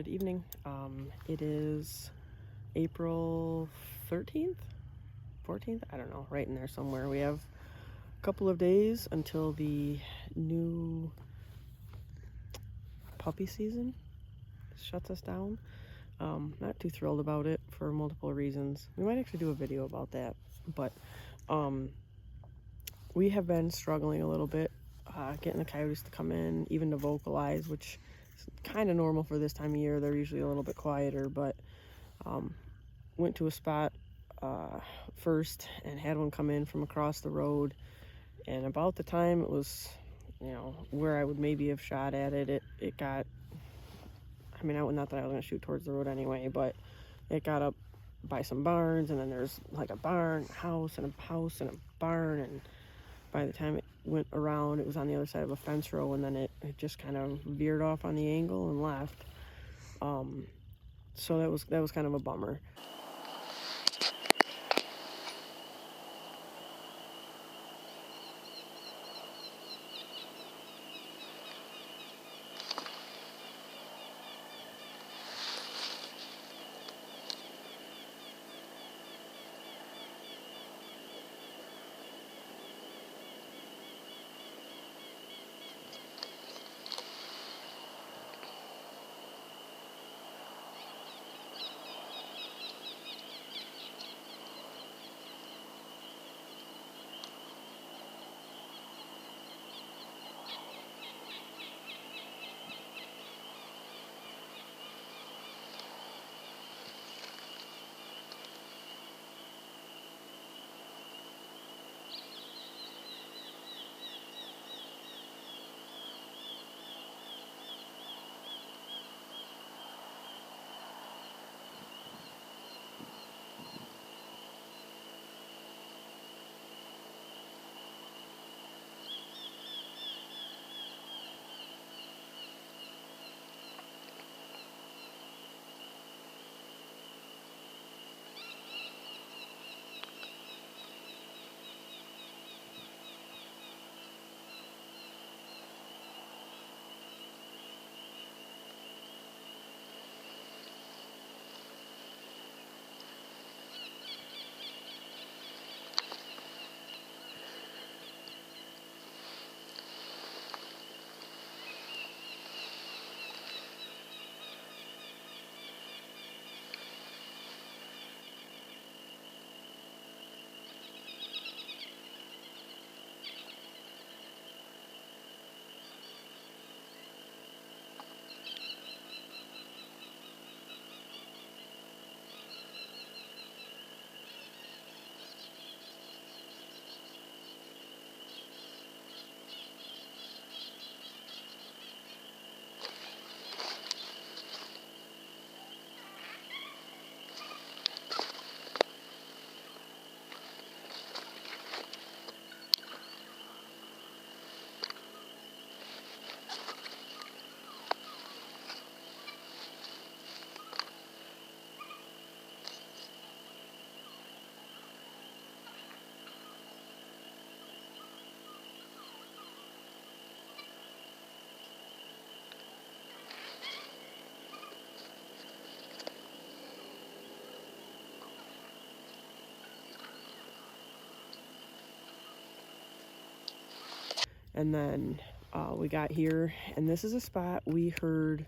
Good evening. It is April 13th, 14th, I don't know, right in there somewhere. We have a couple of days until the new puppy season shuts us down. Not too thrilled about it for multiple reasons. We might actually do a video about that, but we have been struggling a little bit getting the coyotes to come in, even to vocalize, which is kind of normal for this time of year. They're usually a little bit quieter, but went to a spot first and had one come in from across the road, and about the time it was, where I would maybe have shot at it, it got, not that I was going to shoot towards the road anyway, but it got up by some barns, and then there's like a barn, a house, and a barn, and by the time it went around, it was on the other side of a fence row, and then it just kind of veered off on the angle and left. So that was kind of a bummer. And then we got here, and this is a spot we heard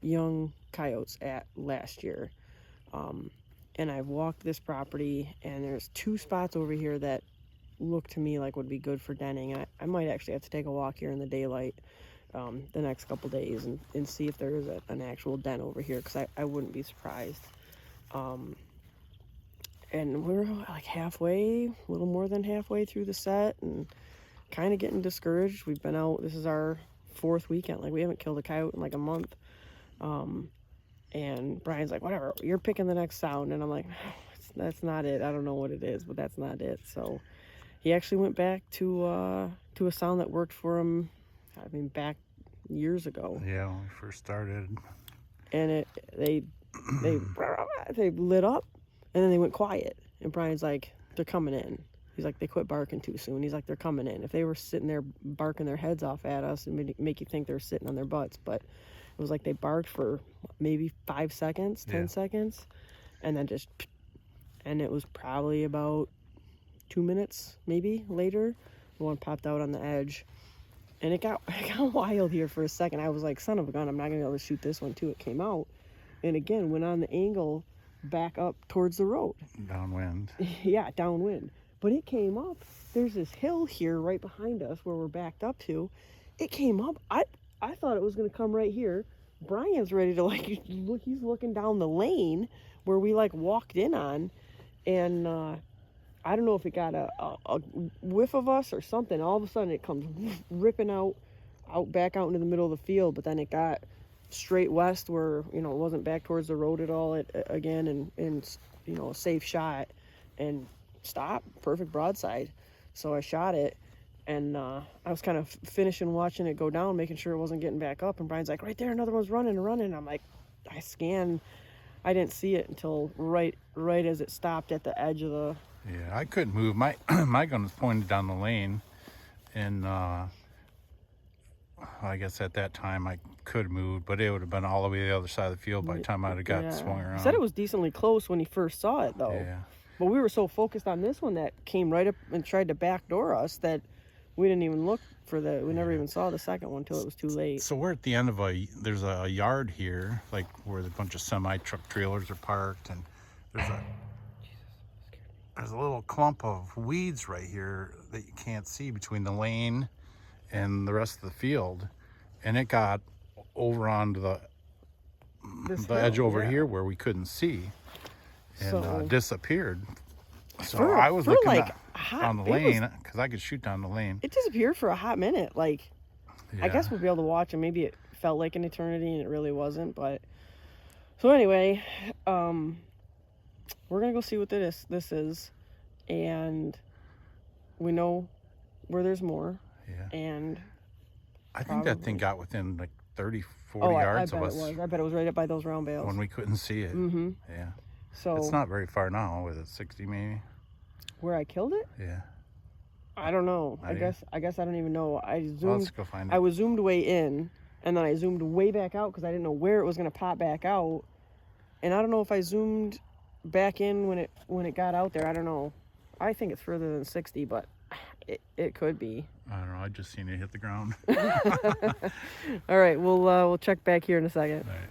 young coyotes at last year. And I've walked this property, and there's two spots over here that look to me like would be good for denning. And I might actually have to take a walk here in the daylight the next couple days and see if there is an actual den over here, because I wouldn't be surprised. And we're like halfway, a little more than halfway through the set, and kind of getting discouraged. We've been out, this is our fourth weekend, like we haven't killed a coyote in like a month. And Brian's like, whatever, you're picking the next sound, and I'm like, that's not it. I don't know what it is, but that's not it. So he actually went back to a sound that worked for him, back years ago. Yeah, when we first started. And they lit up, and then they went quiet, and Brian's like, they're coming in. He's like, they quit barking too soon. He's like, they're coming in. If they were sitting there barking their heads off at us, and make you think they're sitting on their butts, but it was like they barked for maybe 5 seconds, 10 seconds, and then just, and it was probably about 2 minutes maybe later, the one popped out on the edge. And it got wild here for a second. I was like, son of a gun, I'm not gonna be able to shoot this one too. It came out, and again went on the angle back up towards the road. Downwind. Yeah, downwind. But it came up. There's this hill here right behind us where we're backed up to. It came up. I thought it was gonna come right here. Brian's ready to like look. He's looking down the lane where we like walked in on, and I don't know if it got a whiff of us or something. All of a sudden, it comes ripping back out into the middle of the field. But then it got straight west where, it wasn't back towards the road at all again, and a safe shot, and stop, perfect broadside. So I shot it, and I was kind of finishing watching it go down, making sure it wasn't getting back up. And Brian's like, right there, another one's running. I'm like, I scanned. I didn't see it until right as it stopped at the edge of the. Yeah, I couldn't move. My my gun was pointed down the lane, and I guess at that time I could move, but it would have been all the way to the other side of the field by the time I'd have got swung around. He said it was decently close when he first saw it, though. Yeah. But we were so focused on this one that came right up and tried to backdoor us that we didn't even look for we never even saw the second one until it was too late. So we're at the end of there's a yard here, like where a bunch of semi-truck trailers are parked, and there's a little clump of weeds right here that you can't see between the lane and the rest of the field, and it got over onto the edge over here where we couldn't see, and disappeared. So I was looking like on the lane because I could shoot down the lane. It disappeared for a hot minute. Like, I guess we'll be able to watch, and maybe it felt like an eternity and it really wasn't. But so anyway, we're gonna go see what this is, and we know where there's more. Yeah. And I think that thing got within like 30, 40 yards of us. I bet it was right up by those round bales when we couldn't see it. Mm-hmm. Yeah. So it's not very far now. Was it 60 maybe? Where I killed it? Yeah. I don't know. I guess I don't even know. Let's go find it. I was zoomed way in, and then I zoomed way back out because I didn't know where it was gonna pop back out. And I don't know if I zoomed back in when it got out there. I don't know. I think it's further than 60, but it could be. I don't know. I just seen it hit the ground. All right, we'll check back here in a second. All right.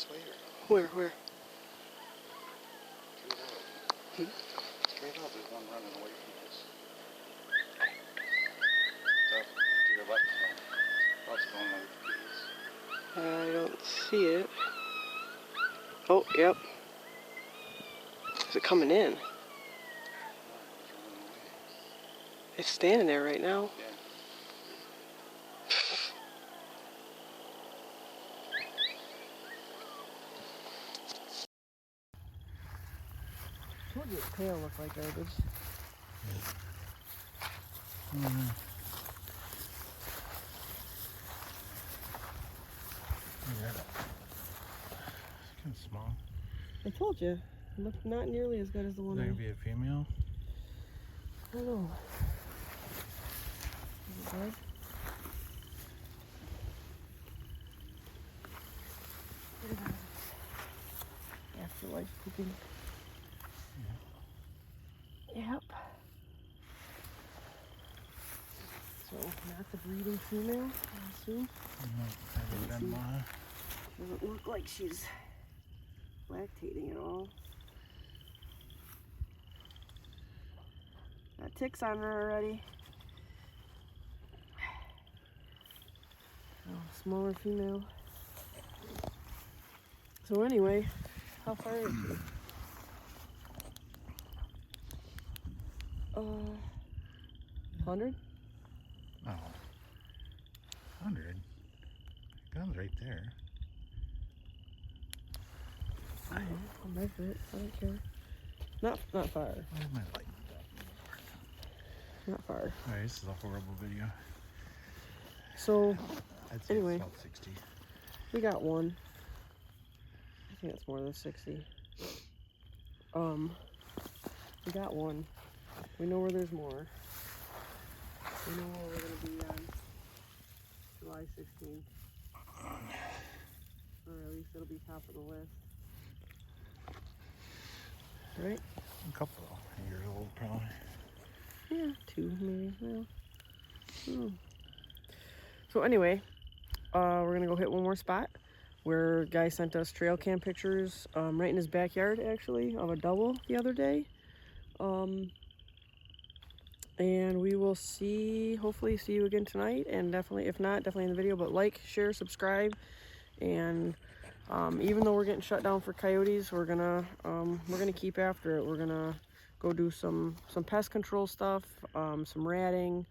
this way or? Where? Straight up, there's one running away from us. Up to your left, though. It's going like these. I don't see it. Oh, yep. Is it coming in? It's standing there right now. Yeah. What does its tail look like garbage? Yeah. It's kind of small. I told you. Look, not nearly as good as the one. Is that gonna be a female? I don't know. Is it good? Afterlife pooping. Yep. So not the breeding female, I assume. Doesn't look like she's lactating at all. Got ticks on her already. Oh, smaller female. So anyway, how far is she? 100? No. 100? Gun's right there. I don't know. I'll measure it. I don't care. Not far. Where's my light? Not far. Alright, this is a horrible video. So I'd say anyway, it's about 60. we got one. I think it's more than 60. We got one. We know where there's more. We know where we're gonna be on July 16th. Or at least it'll be top of the list. Right? A couple of years old, probably. Yeah, 2 maybe. Well, So anyway, we're gonna go hit one more spot where guy sent us trail cam pictures right in his backyard, actually, of a double the other day. And we will hopefully see you again tonight, and definitely, if not, definitely in the video, but like, share, subscribe. And even though we're getting shut down for coyotes, we're gonna keep after it. We're gonna go do some pest control stuff, some ratting,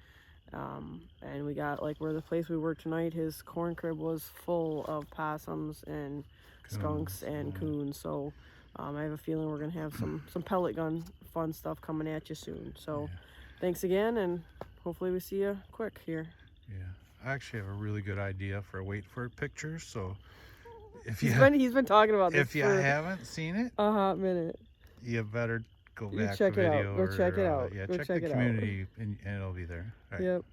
and we got, like, where the place we were tonight, his corn crib was full of possums and skunks and coons. So I have a feeling we're gonna have some pellet gun fun stuff coming at you soon. So thanks again, and hopefully we see you quick here. Yeah, I actually have a really good idea for a wait for it picture. So if he's been talking about this. If you haven't seen it, a hot minute, you better go back check to it video. out. Go check it out. Yeah, go check the community, and it'll be there. All right. Yep.